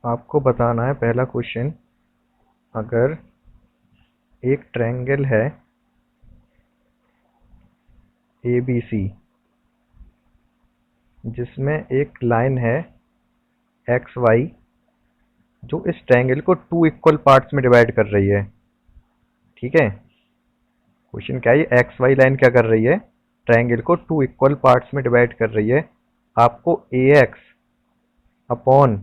आपको बताना है पहला क्वेश्चन। अगर एक ट्रायंगल है ए बी सी, जिसमें एक लाइन है एक्स वाई, जो इस ट्रायंगल को टू इक्वल पार्ट्स में डिवाइड कर रही है। ठीक है। क्वेश्चन क्या है, ये एक्स वाई लाइन क्या कर रही है, ट्रायंगल को टू इक्वल पार्ट्स में डिवाइड कर रही है। आपको ए एक्स अपॉन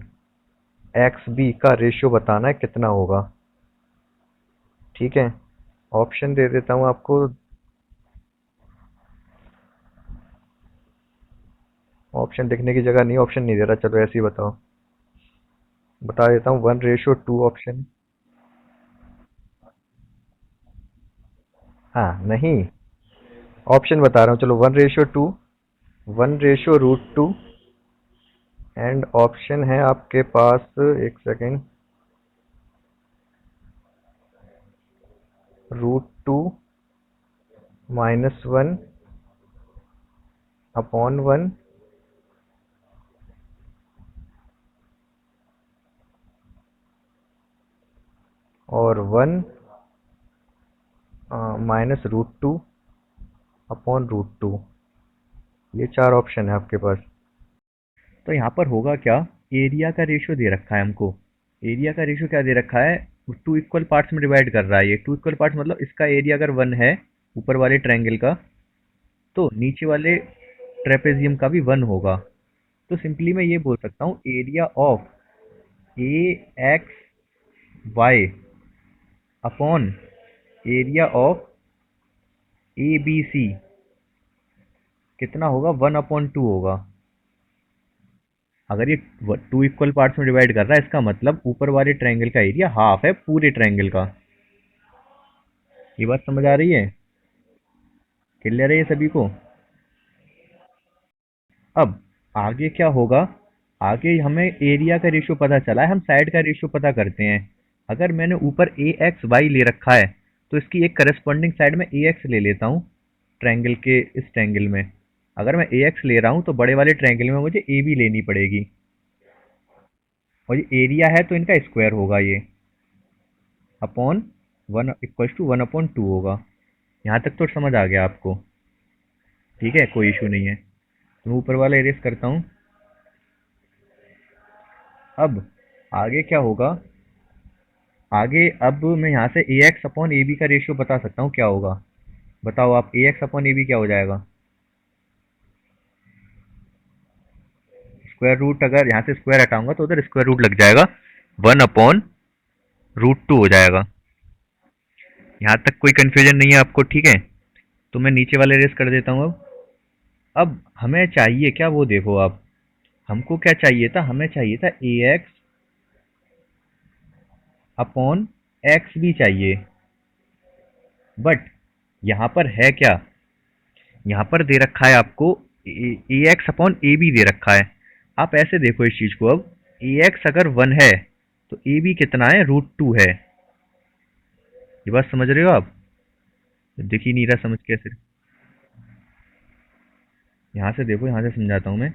एक्स बी का रेशियो बताना है कितना होगा। ठीक है। ऑप्शन दे देता हूँ आपको। ऑप्शन लिखने की जगह नहीं, ऑप्शन नहीं दे रहा, चलो ऐसे ही बताओ। बता देता हूँ, 1:2 ऑप्शन। हाँ नहीं, ऑप्शन बता रहा हूँ, चलो 1:2, 1:√2, एंड ऑप्शन है आपके पास, एक सेकेंड, √2 -1 अपॉन 1, और 1 -√2 अपॉन √2। ये चार ऑप्शन है आपके पास। तो यहाँ पर होगा क्या, एरिया का रेशियो दे रखा है हमको। एरिया का रेशियो क्या दे रखा है, टू इक्वल पार्ट्स में डिवाइड कर रहा है। ये टू इक्वल पार्ट्स मतलब इसका एरिया अगर 1 है ऊपर वाले ट्रायंगल का, तो नीचे वाले ट्रेपेजियम का भी 1 होगा। तो सिंपली मैं ये बोल सकता हूँ, area of A X Y upon area of A B C कितना होगा, 1/2 होगा। अगर ये टू इक्वल पार्ट्स में डिवाइड कर रहा है, इसका मतलब ऊपर वाले ट्रायंगल का एरिया हाफ है पूरे ट्रायंगल का। ये बात समझ आ रही है, क्लियर है ये सभी को। अब आगे क्या होगा, आगे हमें एरिया का रेशियो पता चला है, हम साइड का रेशियो पता करते हैं। अगर मैंने ऊपर ए एक्स वाई ले रखा है, तो इसकी एक करस्पॉन्डिंग साइड में ए एक्स ले लेता हूँ ट्रायंगल के इस ट्रायंगल में। अगर मैं ए एक्स ले रहा हूँ तो बड़े वाले ट्रायंगल में मुझे ए बी लेनी पड़ेगी। और ये एरिया है तो इनका स्क्वायर होगा, ये अपॉन 1 = 1/2 होगा। यहाँ तक तो समझ आ गया आपको। ठीक है, कोई इशू नहीं है। तो मैं ऊपर वाला एरेस करता हूँ। अब आगे क्या होगा, आगे अब मैं यहाँ से ए एक्स अपॉन ए बी का रेशियो बता सकता हूँ क्या होगा। बताओ आप, ए एक्स अपॉन ए बी क्या हो जाएगा। स्क्वायर रूट, अगर यहाँ से स्क्वायर हटाऊंगा तो उधर स्क्वायर रूट लग जाएगा, 1/√2 हो जाएगा। यहाँ तक कोई कंफ्यूजन नहीं है आपको, ठीक है। तो मैं नीचे वाले रेस कर देता हूँ। अब हमें चाहिए क्या, वो देखो आप। हमको क्या चाहिए था, हमें चाहिए था ए एक्स अपॉन एक्स भी चाहिए। बट यहाँ पर है क्या, यहाँ पर दे रखा है आपको ए एक्स अपॉन ए बी दे रखा है। आप ऐसे देखो इस चीज को, अब ए एक्स अगर 1 है तो ए बी कितना है, √2 है। ये बात समझ रहे हो आप, दिख ही नहीं रहा समझ कैसे। यहाँ से देखो, यहाँ से समझाता हूँ मैं।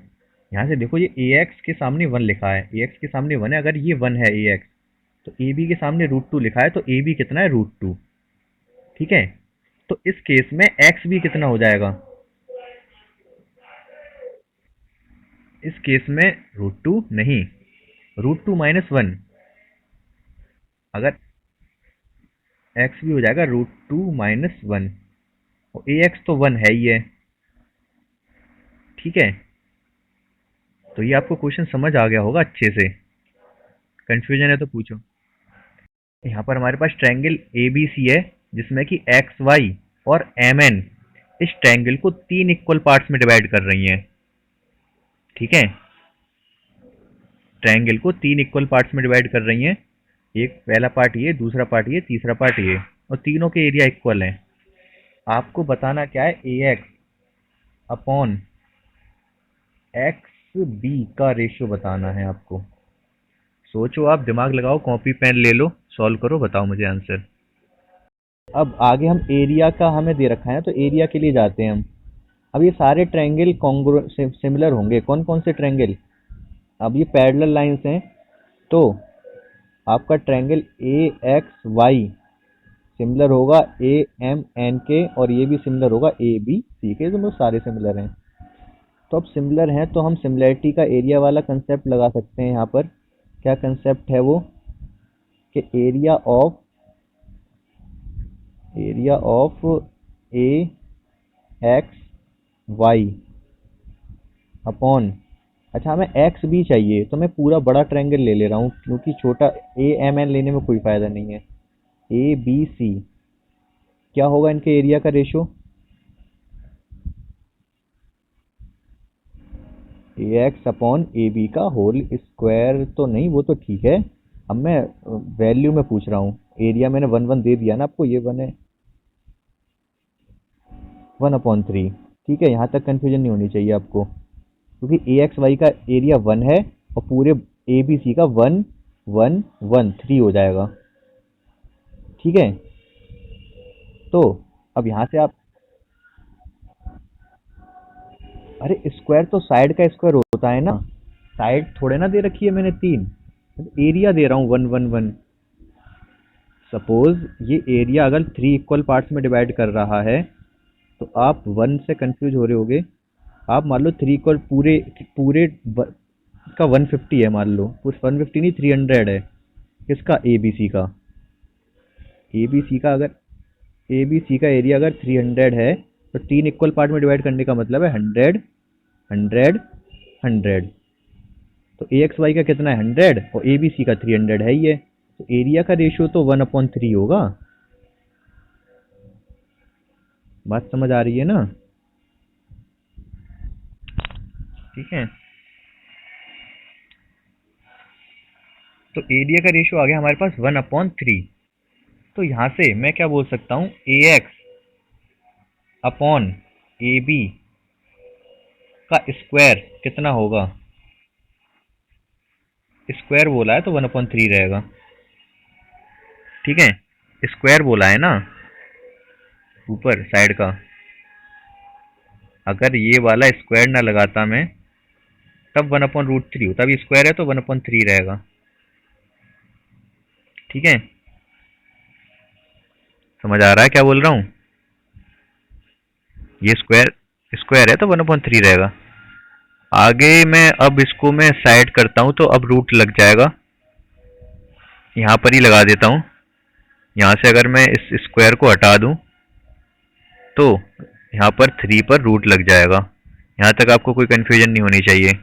यहाँ से देखो, ये ए एक्स के सामने 1 लिखा है, ए एक्स के सामने 1 है, अगर ये 1 है ए एक्स, तो ए बी के सामने √2 लिखा है, तो ए बी कितना है, √2। ठीक है। तो इस केस में एक्स भी कितना हो जाएगा, इस केस में √2 नहीं, √2 -1। अगर एक्स भी हो जाएगा √2 - 1, और ए एक्स तो 1 है ही है। ठीक है। तो ये आपको क्वेश्चन समझ आ गया होगा अच्छे से। कंफ्यूजन है तो पूछो। यहाँ पर हमारे पास ट्रायंगल ए बी सी है, जिसमें कि एक्स वाई और एम एन इस ट्रायंगल को 3 इक्वल पार्ट्स में डिवाइड कर रही हैं। ठीक है, ट्रायंगल को 3 इक्वल पार्ट्स में डिवाइड कर रही हैं। एक पहला पार्ट ये, दूसरा पार्ट ये, तीसरा पार्ट ये, और तीनों के एरिया इक्वल हैं। आपको बताना क्या है, ए एक्स अपॉन एक्स बी का रेशियो बताना है आपको। सोचो, आप दिमाग लगाओ, कॉपी पेन ले लो, सॉल्व करो, बताओ मुझे आंसर। अब आगे हम एरिया का हमें दे रखा है, तो एरिया के लिए जाते हैं हम। अब ये सारे ट्रायंगल कॉन्ग्रुएंट सिमिलर होंगे। कौन कौन से ट्रायंगल, अब ये पैरेलल लाइंस हैं, तो आपका triangle A X Y similar होगा ए एम एन के, और ये भी सिमिलर होगा ए बी सी के, तो सारे सिमिलर हैं। तो अब सिमिलर हैं तो हम सिमिलैरिटी का एरिया वाला कंसेप्ट लगा सकते हैं यहाँ पर। क्या कंसेप्ट है वो, कि area of A X Y upon, अच्छा हमें एक्स भी चाहिए तो मैं पूरा बड़ा ट्रायंगल ले ले रहा हूँ, क्योंकि छोटा ए एम एन लेने में कोई फायदा नहीं है। ए बी सी क्या होगा इनके एरिया का ratio, A X upon A B का होल स्क्वायर, तो नहीं वो तो ठीक है। अब मैं वैल्यू में पूछ रहा हूँ, एरिया मैंने वन वन दे दिया ना आपको, ये वन है 1/3। ठीक है, यहाँ तक कंफ्यूजन नहीं होनी चाहिए आपको, क्योंकि ए एक्स वाई का एरिया वन है और पूरे ए बी सी का 1 1 1 3 हो जाएगा। ठीक है, तो अब यहाँ से आप, अरे स्क्वायर तो साइड का स्क्वायर होता है ना, साइड थोड़े ना दे रखी है मैंने तीन, एरिया दे रहा हूँ 1 1 1। सपोज ये एरिया अगर थ्री इक्वल पार्ट्स में डिवाइड कर रहा है, तो आप वन से कंफ्यूज हो रहे होगे। आप मान लो थ्री इक्वल पूरे पूरे का 150 है, मान लो उस 150 नहीं 300 है। किसका, ए बी सी का। ए बी सी का अगर ए बी सी का एरिया अगर 300 है, तो तीन इक्वल पार्ट में डिवाइड करने का मतलब है 100 100 100। तो ए एक्स वाई का कितना है 100, और ए बी सी का 300 है ही है, तो एरिया का रेशियो तो 1/3 होगा। बात समझ आ रही है ना। ठीक है, तो एरिया का रेशियो आ गया हमारे पास 1/3। तो यहां से मैं क्या बोल सकता हूं, ए एक्स अपॉन ए बी का स्क्वायर कितना होगा, स्क्वायर बोला है तो 1/3 रहेगा। ठीक है, स्क्वायर बोला है ना ऊपर साइड का, अगर ये वाला स्क्वायर ना लगाता मैं, तब 1/√3 होता। अभी स्क्वायर है तो 1/3 रहेगा। ठीक है, समझ आ रहा है क्या बोल रहा हूँ। ये स्क्वायर स्क्वायर है तो 1/3 रहेगा। आगे मैं अब इसको मैं साइड करता हूँ, तो अब रूट लग जाएगा, यहाँ पर ही लगा देता हूँ। यहाँ से अगर मैं इस स्क्वायर को हटा दूँ, तो यहाँ पर 3 पर रूट लग जाएगा। यहाँ तक आपको कोई कंफ्यूजन नहीं होनी चाहिए।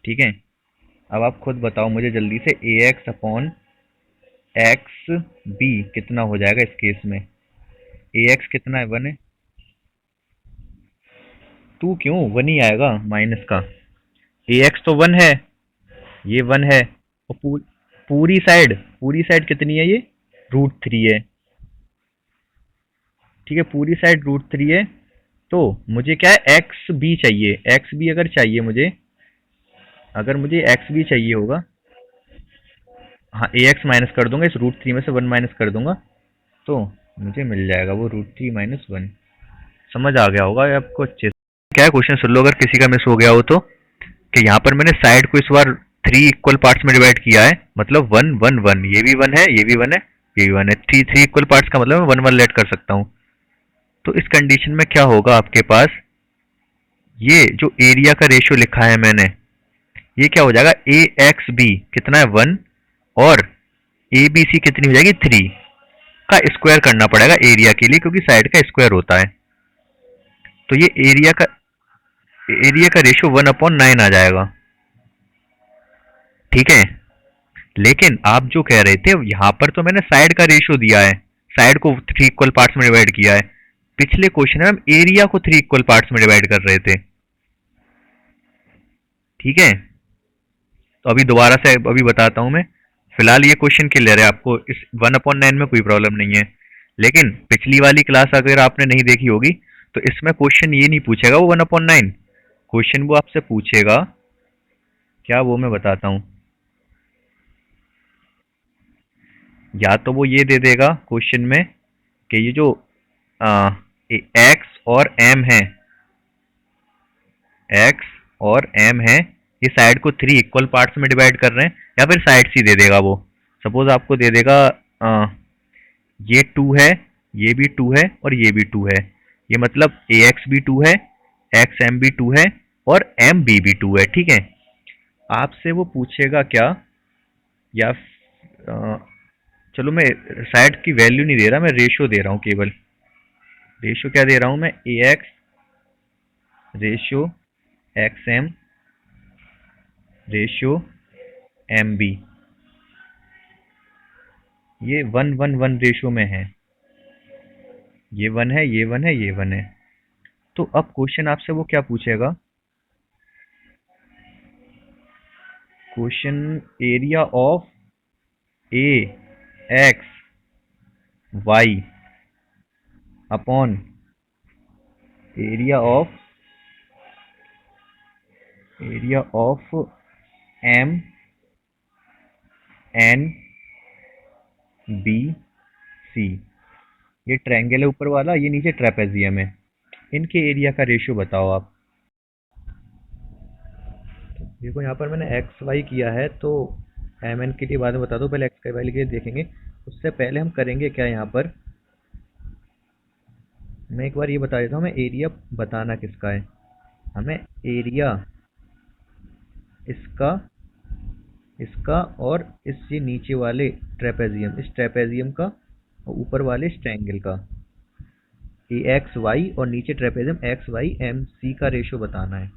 ठीक है, अब आप खुद बताओ मुझे जल्दी से, ए एक्स अपॉन एक्स बी कितना हो जाएगा इस केस में। ए एक्स कितना है, वन है। टू क्यों, वन ही आएगा माइनस का। ए एक्स तो वन है, ये वन है, और पूरी साइड कितनी है, ये √3 है। ठीक है, पूरी साइड √3 है। तो मुझे क्या है, एक्स बी चाहिए। एक्स बी अगर चाहिए मुझे, अगर मुझे एक्स बी चाहिए होगा, हाँ ए एक्स माइनस कर दूंगा, इस √3 में से वन माइनस कर दूंगा, तो मुझे मिल जाएगा वो √3 - 1। समझ आ गया होगा ये आपको अच्छे से। क्या है, क्वेश्चन सुन लो अगर किसी का मिस हो गया हो तो, कि यहाँ पर मैंने साइड को इस बार थ्री इक्वल पार्ट्स में डिवाइड किया है, मतलब 1 1 1, ये भी वन है, ये भी वन है, ये भी वन है। थ्री थ्री इक्वल पार्ट्स का मतलब मैं वन वन लेट कर सकता हूँ। तो इस कंडीशन में क्या होगा आपके पास, ये जो एरिया का रेशियो लिखा है मैंने, ये क्या हो जाएगा, ए एक्स बी कितना है 1, और ए बी सी कितनी हो जाएगी 3 का स्क्वायर करना पड़ेगा एरिया के लिए, क्योंकि साइड का स्क्वायर होता है। तो ये एरिया का रेशियो 1/9 आ जाएगा। ठीक है, लेकिन आप जो कह रहे थे, यहाँ पर तो मैंने साइड का रेशियो दिया है, साइड को थ्री इक्वल पार्ट्स में डिवाइड किया है। पिछले क्वेश्चन में हम एरिया को थ्री इक्वल पार्ट्स में डिवाइड कर रहे थे। ठीक है, तो अभी दोबारा से अभी बताता हूं मैं। फिलहाल ये क्वेश्चन क्लियर है आपको, इस 1/9 में कोई प्रॉब्लम नहीं है। लेकिन पिछली वाली क्लास अगर आपने नहीं देखी होगी, तो इसमें क्वेश्चन ये नहीं पूछेगा वो 1/9, क्वेश्चन वो आपसे पूछेगा क्या, वो मैं बताता हूँ। या तो वो ये दे देगा क्वेश्चन में कि ये जो एक्स और एम है, एक्स और एम है, ये साइड को 3 इक्वल पार्ट्स में डिवाइड कर रहे हैं, या फिर साइड्स ही दे देगा वो। सपोज आपको दे देगा ये 2 है, ये भी 2 है और ये भी 2 है। ये मतलब ए एक्स भी 2 है, एक्स एम भी 2 है और एम बी भी 2 है, ठीक है। आपसे वो पूछेगा क्या, या चलो मैं साइड की वैल्यू नहीं दे रहा, मैं रेशियो दे रहा हूँ केवल। रेशियो क्या दे रहा हूँ मैं, A X ratio X M ratio M B. ये 1:1 रेशियो में है, ये 1 है, ये 1 है, ये 1 है। तो अब क्वेश्चन आपसे वो क्या पूछेगा, question area of A X Y upon area of M N B C. ये ट्रायंगल है ऊपर वाला, ये नीचे ट्रेपेजियम है। इनके एरिया का रेशियो बताओ आप। देखो यहाँ पर मैंने एक्स वाई किया है, तो एम एन के लिए बाद में बता दो, पहले एक्स वाई के लिए देखेंगे। उससे पहले हम करेंगे क्या, यहाँ पर मैं एक बार ये बता देता हूँ, हमें एरिया बताना किसका है। हमें एरिया इसका, इसका और इस ये नीचे वाले ट्रेपेजियम, इस ट्रेपेजियम का और ऊपर वाले इस ट्रायंगल का, ए एक्स वाई और नीचे trapezium X Y M C का रेशियो बताना है।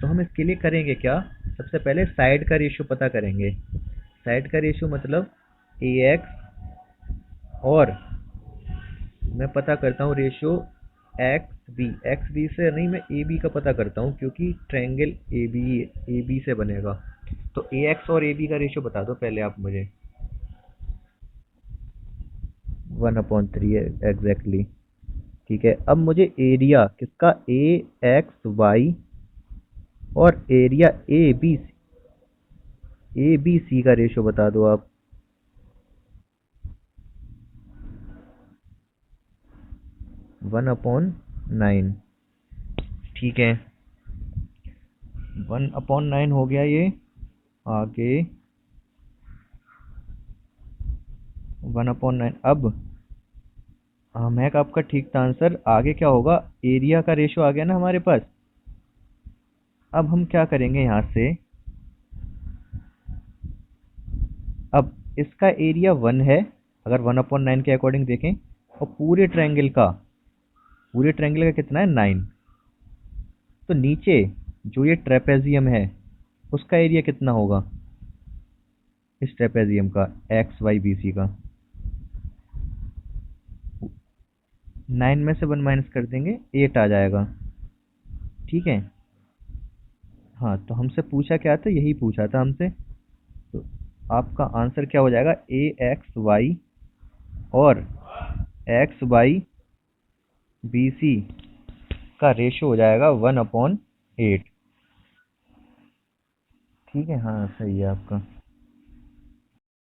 तो हम इसके लिए करेंगे क्या, सबसे पहले साइड का रेशियो पता करेंगे। साइड का रेशियो मतलब ए एक्स, और मैं पता करता हूँ रेशियो एक्स बी से नहीं, मैं ए बी का पता करता हूँ, क्योंकि ट्रायंगल ए बी से बनेगा। तो ए एक्स और ए बी का रेशियो बता दो पहले आप मुझे। 1/3 है एग्जैक्टली। ठीक है, अब मुझे एरिया किसका, ए एक्स वाई और एरिया ए बी सी का रेशियो बता दो आप। 1/9। ठीक है, 1/9 हो गया ये। आगे 1/9। अब महक आपका ठीक था आंसर। आगे क्या होगा, एरिया का रेशियो आ गया ना हमारे पास। अब हम क्या करेंगे यहाँ से, अब इसका एरिया 1 है, अगर 1/9 के अकॉर्डिंग देखें, और पूरे ट्रायंगल का कितना है, 9। तो नीचे जो ये ट्रेपेजियम है उसका एरिया कितना होगा, इस ट्रेपेजियम का एक्स वाई बी सी का। 9 में से 1 माइनस कर देंगे, 8 आ जाएगा। ठीक है, हाँ तो हमसे पूछा क्या था, यही पूछा था हमसे। तो आपका आंसर क्या हो जाएगा, ए एक्स वाई और एक्स वाई बी सी का रेशियो हो जाएगा 1/8। ठीक है, हाँ सही है आपका।